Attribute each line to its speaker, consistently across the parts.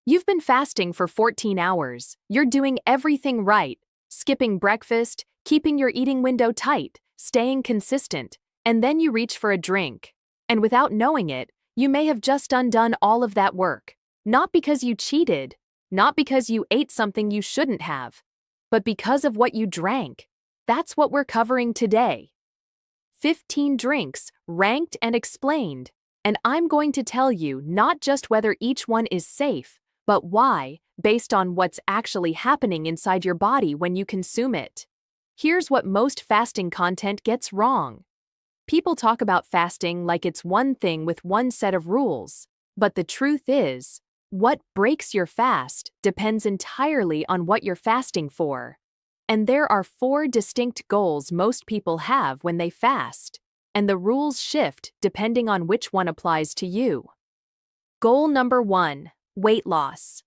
Speaker 1: You've been fasting for 14 hours. You're doing everything right, skipping breakfast, keeping your eating window tight, staying consistent, and then you reach for a drink. And without knowing it, you may have just undone all of that work. Not because you cheated, not because you ate something you shouldn't have, but because of what you drank. That's what we're covering today. 15 drinks, ranked and explained. And I'm going to tell you not just whether each one is safe, but why, based on what's actually happening inside your body when you consume it. Here's what most fasting content gets wrong. People talk about fasting like it's one thing with one set of rules. But the truth is, what breaks your fast depends entirely on what you're fasting for. And there are 4 distinct goals most people have when they fast, and the rules shift depending on which one applies to you. Goal number 1, weight loss.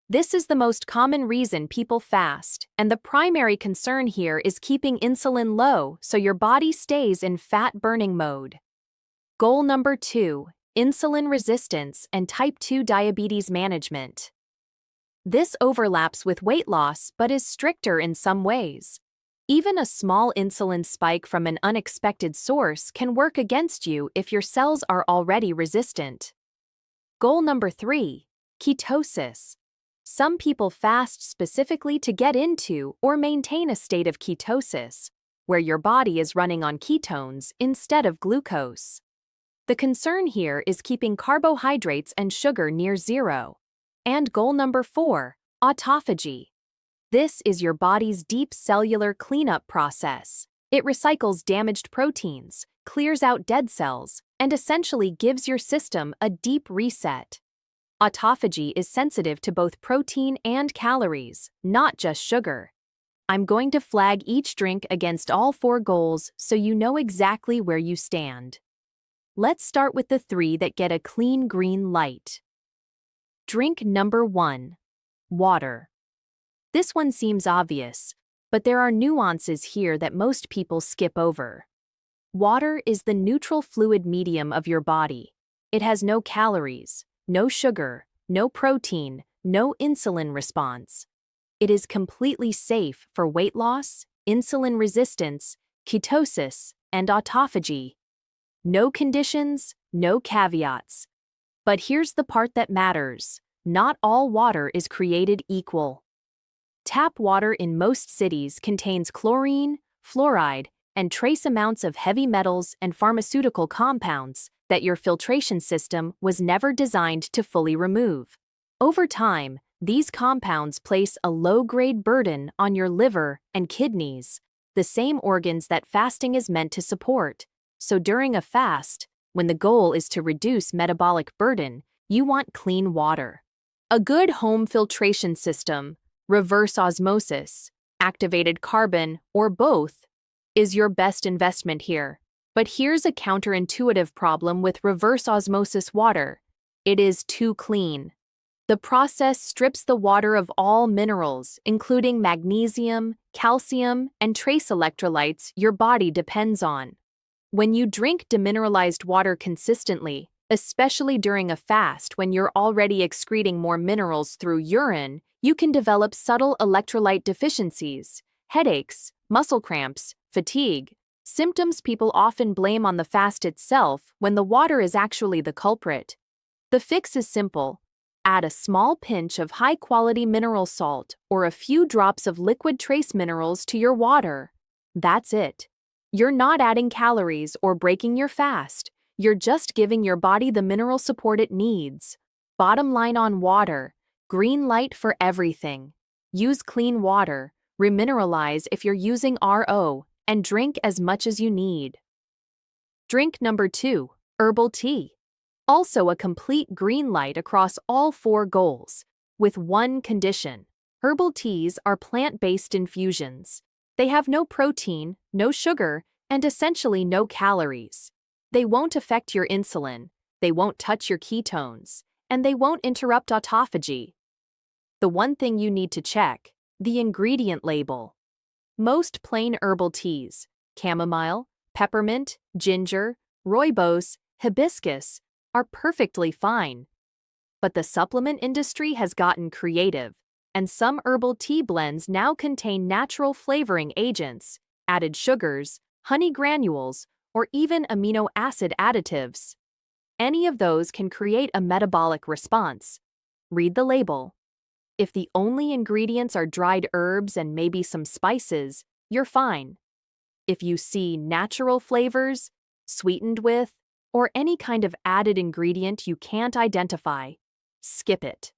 Speaker 1: This is the most common reason people fast, and the primary concern here is keeping insulin low so your body stays in fat-burning mode. Goal number 2, insulin resistance and type 2 diabetes management. This overlaps with weight loss but is stricter in some ways. Even a small insulin spike from an unexpected source can work against you if your cells are already resistant. Goal number 3, ketosis. Some people fast specifically to get into or maintain a state of ketosis, where your body is running on ketones instead of glucose. The concern here is keeping carbohydrates and sugar near zero. And goal number 4, autophagy. This is your body's deep cellular cleanup process. It recycles damaged proteins, clears out dead cells, and essentially gives your system a deep reset. Autophagy is sensitive to both protein and calories, not just sugar. I'm going to flag each drink against all 4 goals so you know exactly where you stand. Let's start with the 3 that get a clean green light. Drink number 1, water. This one seems obvious, but there are nuances here that most people skip over. Water is the neutral fluid medium of your body. It has no calories, no sugar, no protein, no insulin response. It is completely safe for weight loss, insulin resistance, ketosis, and autophagy. No conditions, no caveats. But here's the part that matters. Not all water is created equal. Tap water in most cities contains chlorine, fluoride, and trace amounts of heavy metals and pharmaceutical compounds that your filtration system was never designed to fully remove. Over time, these compounds place a low-grade burden on your liver and kidneys, the same organs that fasting is meant to support. So during a fast, when the goal is to reduce metabolic burden, you want clean water. A good home filtration system, reverse osmosis, activated carbon, or both, is your best investment here. But here's a counterintuitive problem with reverse osmosis water. It is too clean. The process strips the water of all minerals, including magnesium, calcium, and trace electrolytes your body depends on. When you drink demineralized water consistently, especially during a fast when you're already excreting more minerals through urine, you can develop subtle electrolyte deficiencies, headaches, muscle cramps, fatigue, symptoms people often blame on the fast itself when the water is actually the culprit. The fix is simple. Add a small pinch of high-quality mineral salt or a few drops of liquid trace minerals to your water. That's it. You're not adding calories or breaking your fast. You're just giving your body the mineral support it needs. Bottom line on water, green light for everything. Use clean water, remineralize if you're using RO, and drink as much as you need. Drink number 2, herbal tea. Also a complete green light across all 4 goals, with one condition. Herbal teas are plant-based infusions. They have no protein, no sugar, and essentially no calories. They won't affect your insulin, they won't touch your ketones, and they won't interrupt autophagy. The one thing you need to check, the ingredient label. Most plain herbal teas, chamomile, peppermint, ginger, rooibos, hibiscus, are perfectly fine. But the supplement industry has gotten creative, and some herbal tea blends now contain natural flavoring agents, added sugars, honey granules, or even amino acid additives. Any of those can create a metabolic response. Read the label. If the only ingredients are dried herbs and maybe some spices, you're fine. If you see natural flavors, sweetened with, or any kind of added ingredient you can't identify, skip it.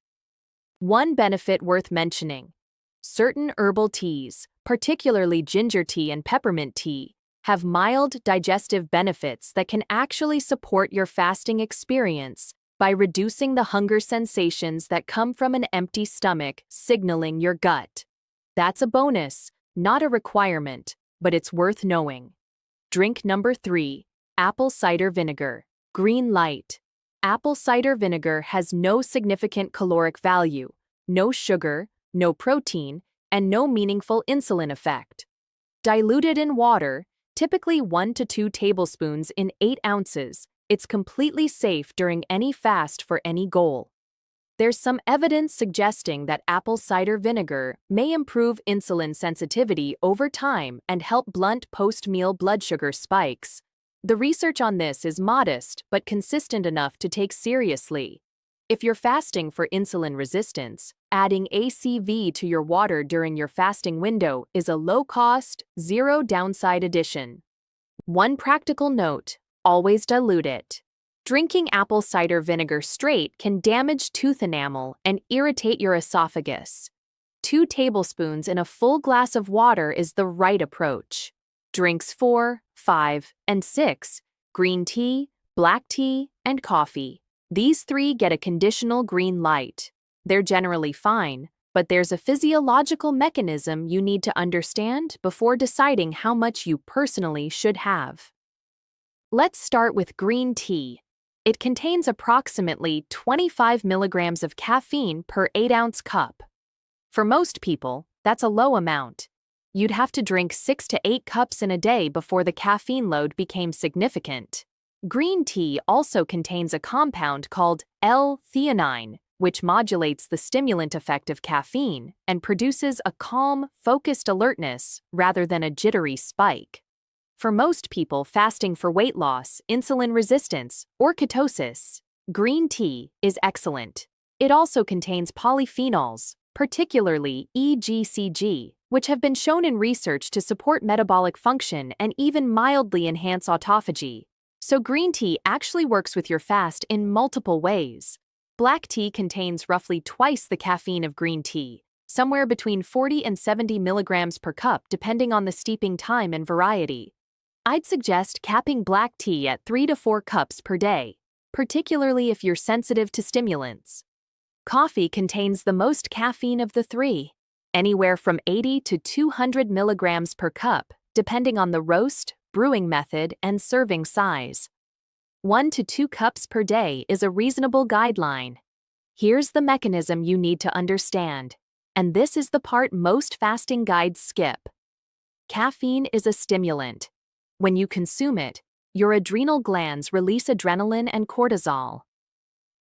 Speaker 1: One benefit worth mentioning: certain herbal teas, particularly ginger tea and peppermint tea, have mild digestive benefits that can actually support your fasting experience by reducing the hunger sensations that come from an empty stomach signaling your gut. That's a bonus, not a requirement, but it's worth knowing. Drink number 3, apple cider vinegar. Green light. Apple cider vinegar has no significant caloric value, no sugar, no protein, and no meaningful insulin effect. Diluted in water, typically 1 to 2 tablespoons in 8 ounces, it's completely safe during any fast for any goal. There's some evidence suggesting that apple cider vinegar may improve insulin sensitivity over time and help blunt post-meal blood sugar spikes. The research on this is modest but consistent enough to take seriously. If you're fasting for insulin resistance, adding ACV to your water during your fasting window is a low-cost, zero-downside addition. One practical note: always dilute it. Drinking apple cider vinegar straight can damage tooth enamel and irritate your esophagus. 2 tablespoons in a full glass of water is the right approach. Drinks 4, 5, and 6, green tea, black tea, and coffee. These 3 get a conditional green light. They're generally fine, but there's a physiological mechanism you need to understand before deciding how much you personally should have. Let's start with green tea. It contains approximately 25 milligrams of caffeine per 8-ounce cup. For most people, that's a low amount. You'd have to drink 6 to 8 cups in a day before the caffeine load became significant. Green tea also contains a compound called L-theanine, which modulates the stimulant effect of caffeine and produces a calm, focused alertness rather than a jittery spike. For most people fasting for weight loss, insulin resistance, or ketosis, green tea is excellent. It also contains polyphenols, particularly EGCG, which have been shown in research to support metabolic function and even mildly enhance autophagy. So green tea actually works with your fast in multiple ways. Black tea contains roughly twice the caffeine of green tea, somewhere between 40 and 70 milligrams per cup depending on the steeping time and variety. I'd suggest capping black tea at 3 to 4 cups per day, particularly if you're sensitive to stimulants. Coffee contains the most caffeine of the 3, anywhere from 80 to 200 milligrams per cup, depending on the roast, brewing method, and serving size. 1 to 2 cups per day is a reasonable guideline. Here's the mechanism you need to understand, and this is the part most fasting guides skip. Caffeine is a stimulant. When you consume it, your adrenal glands release adrenaline and cortisol.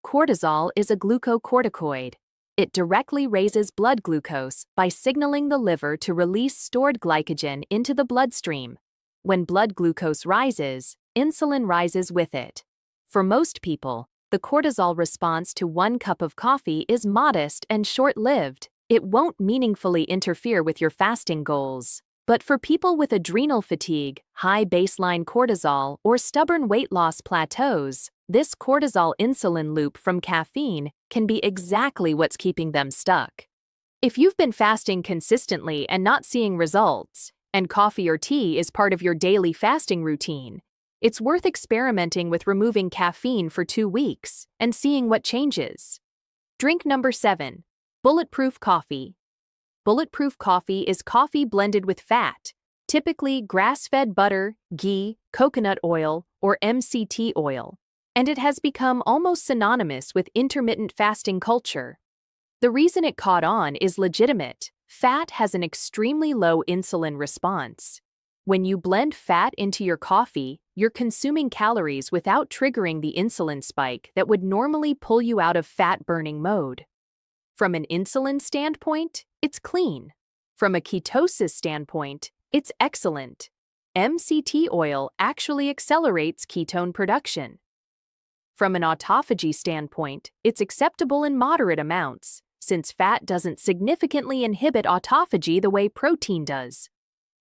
Speaker 1: Cortisol is a glucocorticoid. It directly raises blood glucose by signaling the liver to release stored glycogen into the bloodstream. When blood glucose rises, insulin rises with it. For most people, the cortisol response to 1 cup of coffee is modest and short-lived. It won't meaningfully interfere with your fasting goals. But for people with adrenal fatigue, high baseline cortisol, or stubborn weight loss plateaus, this cortisol-insulin loop from caffeine can be exactly what's keeping them stuck. If you've been fasting consistently and not seeing results, and coffee or tea is part of your daily fasting routine, it's worth experimenting with removing caffeine for 2 weeks and seeing what changes. Drink number 7, bulletproof coffee. Bulletproof coffee is coffee blended with fat, typically grass-fed butter, ghee, coconut oil, or MCT oil, and it has become almost synonymous with intermittent fasting culture. The reason it caught on is legitimate. Fat has an extremely low insulin response. When you blend fat into your coffee, you're consuming calories without triggering the insulin spike that would normally pull you out of fat-burning mode. From an insulin standpoint, it's clean. From a ketosis standpoint, it's excellent. MCT oil actually accelerates ketone production. From an autophagy standpoint, it's acceptable in moderate amounts, since fat doesn't significantly inhibit autophagy the way protein does.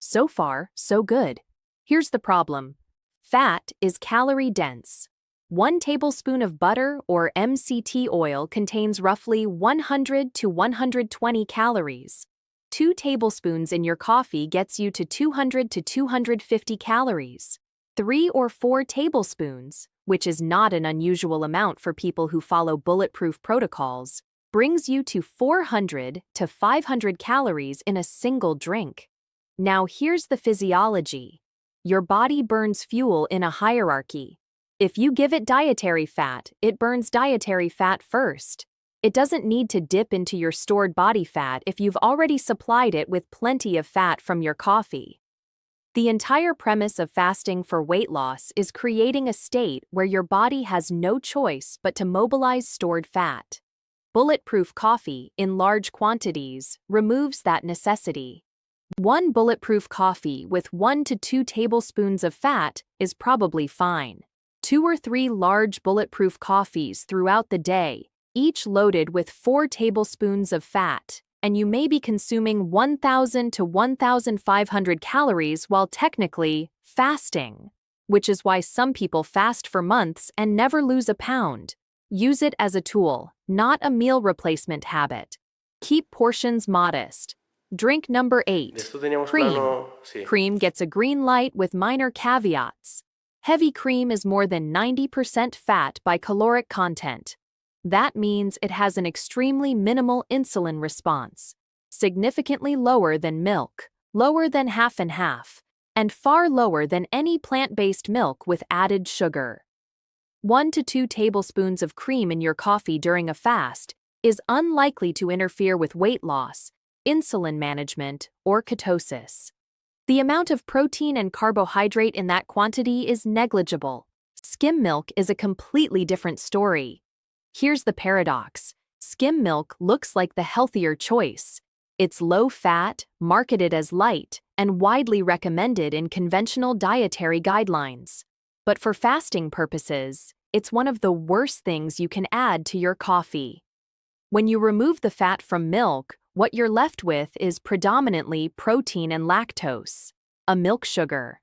Speaker 1: So far, so good. Here's the problem. Fat is calorie-dense. 1 tablespoon of butter or MCT oil contains roughly 100 to 120 calories. 2 tablespoons in your coffee gets you to 200 to 250 calories. 3 or 4 tablespoons, which is not an unusual amount for people who follow bulletproof protocols, brings you to 400 to 500 calories in a single drink. Now here's the physiology. Your body burns fuel in a hierarchy. If you give it dietary fat, it burns dietary fat first. It doesn't need to dip into your stored body fat if you've already supplied it with plenty of fat from your coffee. The entire premise of fasting for weight loss is creating a state where your body has no choice but to mobilize stored fat. Bulletproof coffee, in large quantities, removes that necessity. 1 bulletproof coffee with 1 to 2 tablespoons of fat is probably fine. 2 or 3 large bulletproof coffees throughout the day, each loaded with 4 tablespoons of fat, and you may be consuming 1,000 to 1,500 calories while technically fasting, which is why some people fast for months and never lose a pound. Use it as a tool, not a meal replacement habit. Keep portions modest. Drink number 8, cream. Cream gets a green light with minor caveats. Heavy cream is more than 90% fat by caloric content. That means it has an extremely minimal insulin response, significantly lower than milk, lower than half and half, and far lower than any plant-based milk with added sugar. 1 to 2 tablespoons of cream in your coffee during a fast is unlikely to interfere with weight loss, insulin management, or ketosis. The amount of protein and carbohydrate in that quantity is negligible. Skim milk is a completely different story. Here's the paradox. Skim milk looks like the healthier choice. It's low-fat, marketed as light, and widely recommended in conventional dietary guidelines. But for fasting purposes, it's one of the worst things you can add to your coffee. When you remove the fat from milk, what you're left with is predominantly protein and lactose, a milk sugar.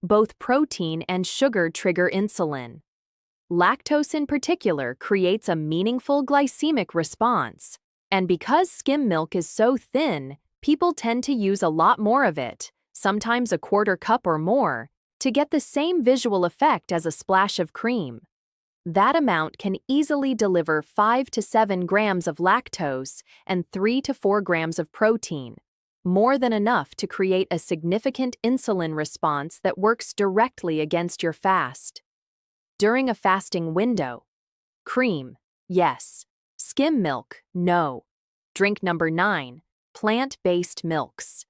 Speaker 1: Both protein and sugar trigger insulin. Lactose in particular creates a meaningful glycemic response, and because skim milk is so thin, people tend to use a lot more of it, sometimes a quarter cup or more, to get the same visual effect as a splash of cream. That amount can easily deliver 5 to 7 grams of lactose and 3 to 4 grams of protein, more than enough to create a significant insulin response that works directly against your fast. During a fasting window, cream, yes. Skim milk, no. Drink number 9, plant-based milks.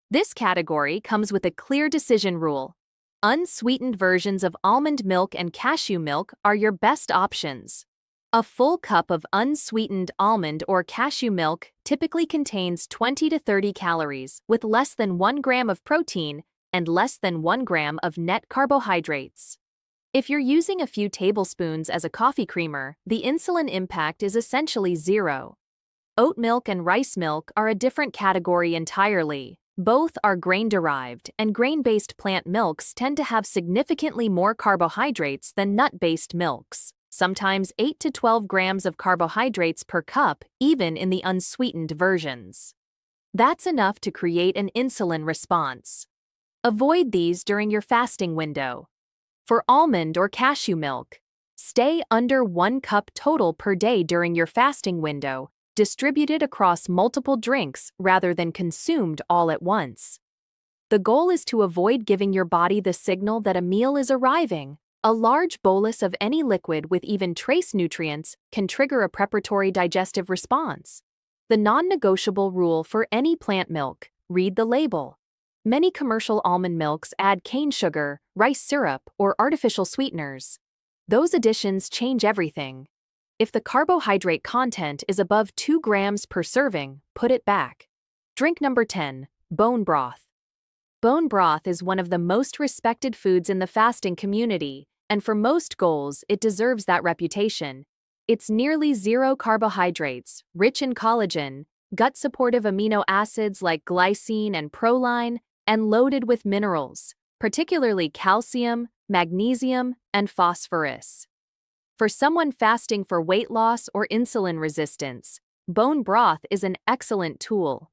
Speaker 1: This category comes with a clear decision rule. Unsweetened versions of almond milk and cashew milk are your best options. A full cup of unsweetened almond or cashew milk typically contains 20 to 30 calories with less than 1 gram of protein and less than 1 gram of net carbohydrates. If you're using a few tablespoons as a coffee creamer, the insulin impact is essentially zero. Oat milk and rice milk are a different category entirely. Both are grain-derived, and grain-based plant milks tend to have significantly more carbohydrates than nut-based milks, sometimes 8 to 12 grams of carbohydrates per cup, even in the unsweetened versions. That's enough to create an insulin response. Avoid these during your fasting window. For almond or cashew milk, stay under 1 cup total per day during your fasting window, distributed across multiple drinks rather than consumed all at once. The goal is to avoid giving your body the signal that a meal is arriving. A large bolus of any liquid with even trace nutrients can trigger a preparatory digestive response. The non-negotiable rule for any plant milk: read the label. Many commercial almond milks add cane sugar, rice syrup, or artificial sweeteners. Those additions change everything. If the carbohydrate content is above 2 grams per serving, put it back. Drink number 10, bone broth. Bone broth is one of the most respected foods in the fasting community, and for most goals, it deserves that reputation. It's nearly zero carbohydrates, rich in collagen, gut-supportive amino acids like glycine and proline, and loaded with minerals, particularly calcium, magnesium, and phosphorus. For someone fasting for weight loss or insulin resistance, bone broth is an excellent tool.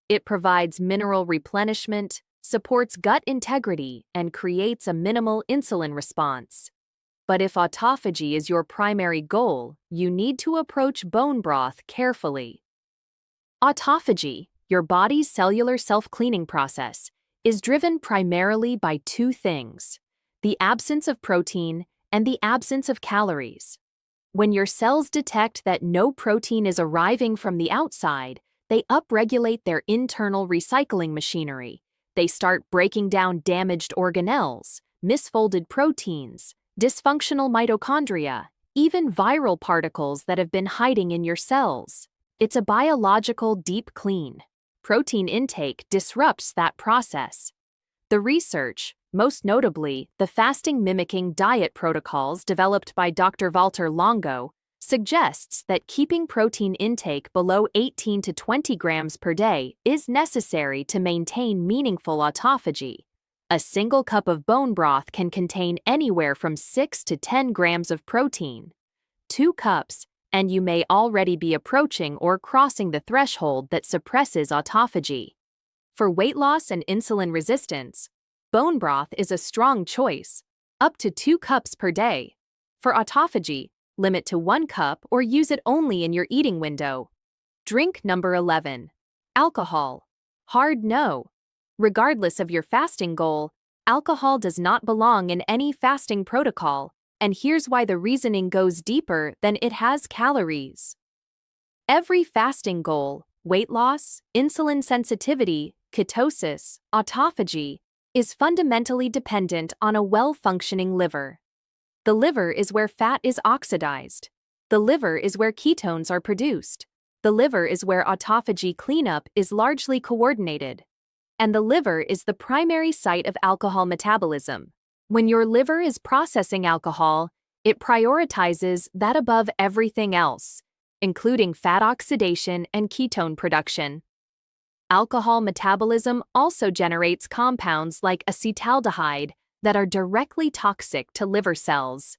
Speaker 1: It provides mineral replenishment, supports gut integrity, and creates a minimal insulin response. But if autophagy is your primary goal, you need to approach bone broth carefully. Autophagy, your body's cellular self-cleaning process, is driven primarily by two things: the absence of protein and the absence of calories. When your cells detect that no protein is arriving from the outside, they upregulate their internal recycling machinery. They start breaking down damaged organelles, misfolded proteins, dysfunctional mitochondria, even viral particles that have been hiding in your cells. It's a biological deep clean. Protein intake disrupts that process. The research, most notably the fasting-mimicking diet protocols developed by Dr. Walter Longo, suggests that keeping protein intake below 18 to 20 grams per day is necessary to maintain meaningful autophagy. A single cup of bone broth can contain anywhere from 6 to 10 grams of protein. 2 cups, and you may already be approaching or crossing the threshold that suppresses autophagy. For weight loss and insulin resistance, bone broth is a strong choice, up to 2 cups per day. For autophagy, limit to 1 cup or use it only in your eating window. Drink number 11. Alcohol. Hard no. Regardless of your fasting goal, alcohol does not belong in any fasting protocol, and here's why the reasoning goes deeper than it has calories. Every fasting goal, weight loss, insulin sensitivity, ketosis, autophagy, is fundamentally dependent on a well-functioning liver. The liver is where fat is oxidized. The liver is where ketones are produced. The liver is where autophagy cleanup is largely coordinated. And the liver is the primary site of alcohol metabolism. When your liver is processing alcohol, it prioritizes that above everything else, including fat oxidation and ketone production. Alcohol metabolism also generates compounds like acetaldehyde that are directly toxic to liver cells.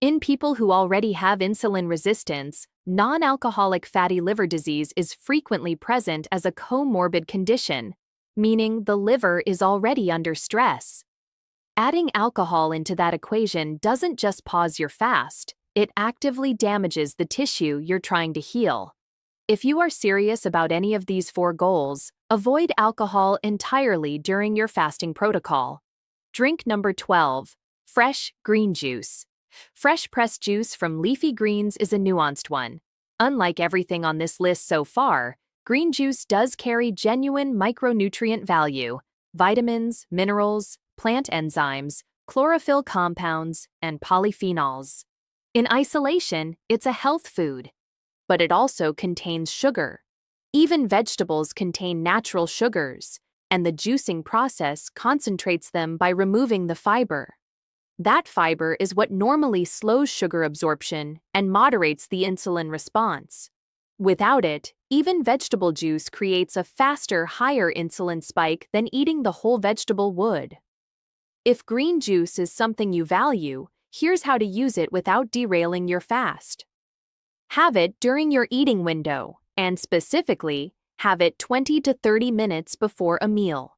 Speaker 1: In people who already have insulin resistance, non-alcoholic fatty liver disease is frequently present as a comorbid condition, meaning the liver is already under stress. Adding alcohol into that equation doesn't just pause your fast, it actively damages the tissue you're trying to heal. If you are serious about any of these 4 goals, avoid alcohol entirely during your fasting protocol. Drink number 12. Fresh green juice. Fresh pressed juice from leafy greens is a nuanced one. Unlike everything on this list so far, green juice does carry genuine micronutrient value: vitamins, minerals, plant enzymes, chlorophyll compounds, and polyphenols. In isolation, it's a health food. But it also contains sugar. Even vegetables contain natural sugars, and the juicing process concentrates them by removing the fiber. That fiber is what normally slows sugar absorption and moderates the insulin response. Without it, even vegetable juice creates a faster, higher insulin spike than eating the whole vegetable would. If green juice is something you value, here's how to use it without derailing your fast. Have it during your eating window, and specifically, have it 20 to 30 minutes before a meal.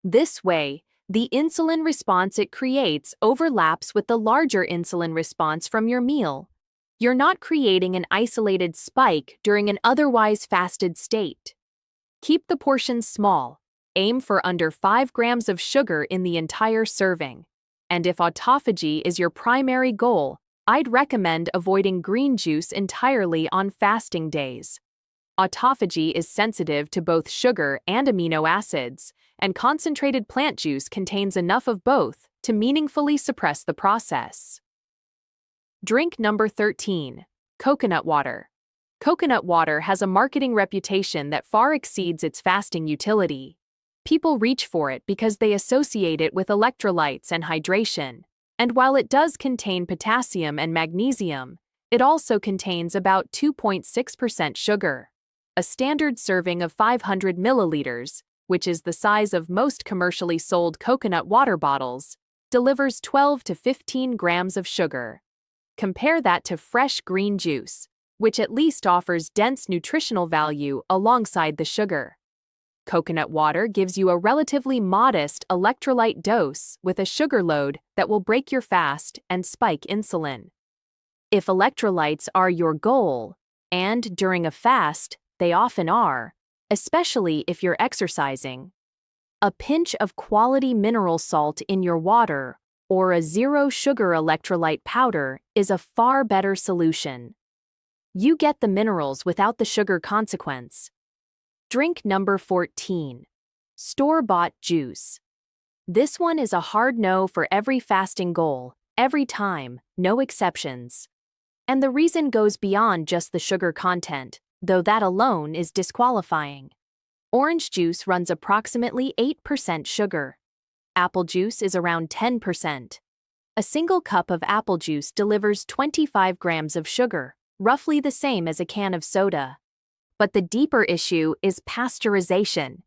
Speaker 1: This way, the insulin response it creates overlaps with the larger insulin response from your meal. You're not creating an isolated spike during an otherwise fasted state. Keep the portions small. Aim for under 5 grams of sugar in the entire serving. And if autophagy is your primary goal, I'd recommend avoiding green juice entirely on fasting days. Autophagy is sensitive to both sugar and amino acids, and concentrated plant juice contains enough of both to meaningfully suppress the process. Drink number 13. Coconut water. Coconut water has a marketing reputation that far exceeds its fasting utility. People reach for it because they associate it with electrolytes and hydration, and while it does contain potassium and magnesium, it also contains about 2.6% sugar. A standard serving of 500 milliliters, which is the size of most commercially sold coconut water bottles, delivers 12 to 15 grams of sugar. Compare that to fresh green juice, which at least offers dense nutritional value alongside the sugar. Coconut water gives you a relatively modest electrolyte dose with a sugar load that will break your fast and spike insulin. If electrolytes are your goal, and during a fast, they often are, especially if you're exercising, a pinch of quality mineral salt in your water or a zero-sugar electrolyte powder is a far better solution. You get the minerals without the sugar consequence. Drink number 14. Store-bought juice. This one is a hard no for every fasting goal, every time, no exceptions. And the reason goes beyond just the sugar content, though that alone is disqualifying. Orange juice runs approximately 8% sugar. Apple juice is around 10%. A single cup of apple juice delivers 25 grams of sugar, roughly the same as a can of soda. But the deeper issue is pasteurization.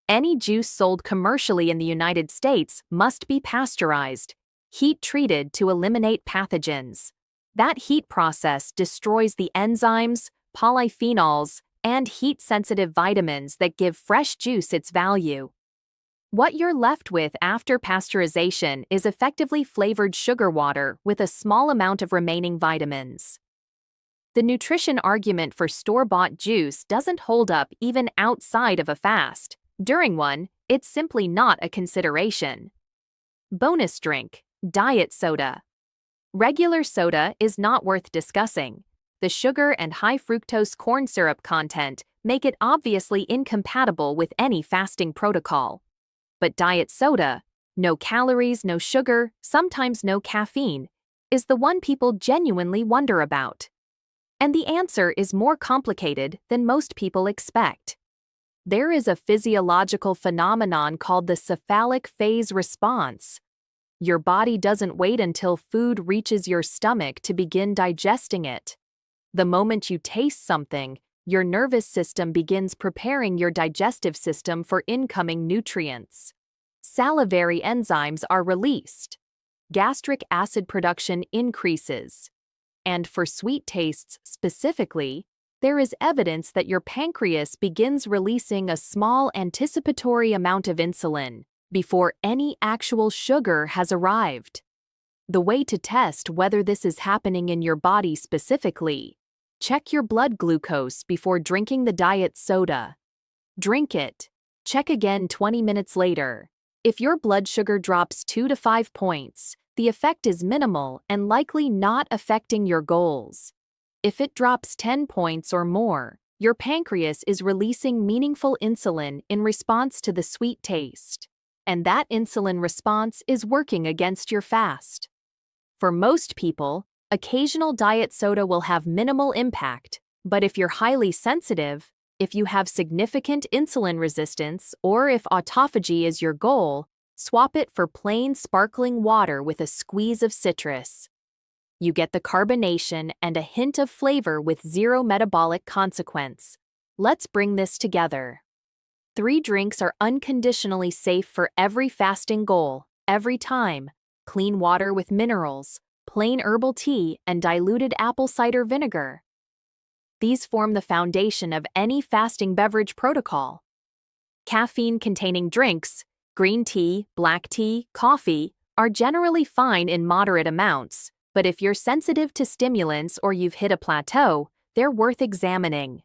Speaker 1: Any juice sold commercially in the United States must be pasteurized, heat-treated to eliminate pathogens. That heat process destroys the enzymes, polyphenols, and heat-sensitive vitamins that give fresh juice its value. What you're left with after pasteurization is effectively flavored sugar water with a small amount of remaining vitamins. The nutrition argument for store-bought juice doesn't hold up even outside of a fast. During one, it's simply not a consideration. Bonus drink, diet soda. Regular soda is not worth discussing. The sugar and high fructose corn syrup content make it obviously incompatible with any fasting protocol. But diet soda, no calories, no sugar, sometimes no caffeine, is the one people genuinely wonder about. And the answer is more complicated than most people expect. There is a physiological phenomenon called the cephalic phase response. Your body doesn't wait until food reaches your stomach to begin digesting it. The moment you taste something, your nervous system begins preparing your digestive system for incoming nutrients. Salivary enzymes are released. Gastric acid production increases. And for sweet tastes specifically, there is evidence that your pancreas begins releasing a small anticipatory amount of insulin before any actual sugar has arrived. The way to test whether this is happening in your body specifically: check your blood glucose before drinking the diet soda. Drink it. Check again 20 minutes later. If your blood sugar drops 2 to 5 points, the effect is minimal and likely not affecting your goals. If it drops 10 points or more, your pancreas is releasing meaningful insulin in response to the sweet taste. And that insulin response is working against your fast. For most people, occasional diet soda will have minimal impact, but if you're highly sensitive, if you have significant insulin resistance, or if autophagy is your goal, swap it for plain sparkling water with a squeeze of citrus. You get the carbonation and a hint of flavor with zero metabolic consequence. Let's bring this together. 3 drinks are unconditionally safe for every fasting goal, every time: clean water with minerals, plain herbal tea, and diluted apple cider vinegar. These form the foundation of any fasting beverage protocol. Caffeine-containing drinks, green tea, black tea, coffee, are generally fine in moderate amounts, but if you're sensitive to stimulants or you've hit a plateau, they're worth examining.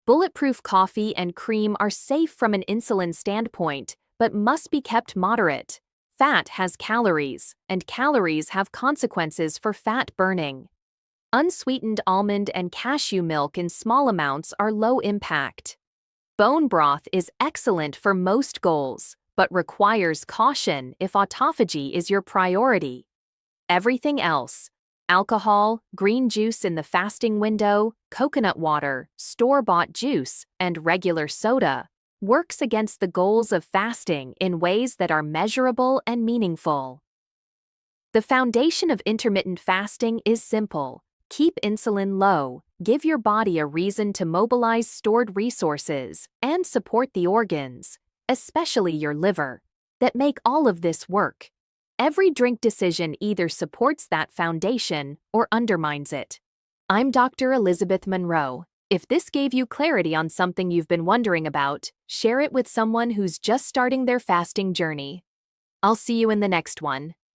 Speaker 1: Bulletproof coffee and cream are safe from an insulin standpoint, but must be kept moderate. Fat has calories, and calories have consequences for fat burning. Unsweetened almond and cashew milk in small amounts are low impact. Bone broth is excellent for most goals, but requires caution if autophagy is your priority. Everything else, alcohol, green juice in the fasting window, coconut water, store-bought juice, and regular soda, works against the goals of fasting in ways that are measurable and meaningful. The foundation of intermittent fasting is simple. Keep insulin low, give your body a reason to mobilize stored resources, and support the organs, especially your liver, that make all of this work. Every drink decision either supports that foundation or undermines it. I'm Dr. Elizabeth Monroe. If this gave you clarity on something you've been wondering about, share it with someone who's just starting their fasting journey. I'll see you in the next one.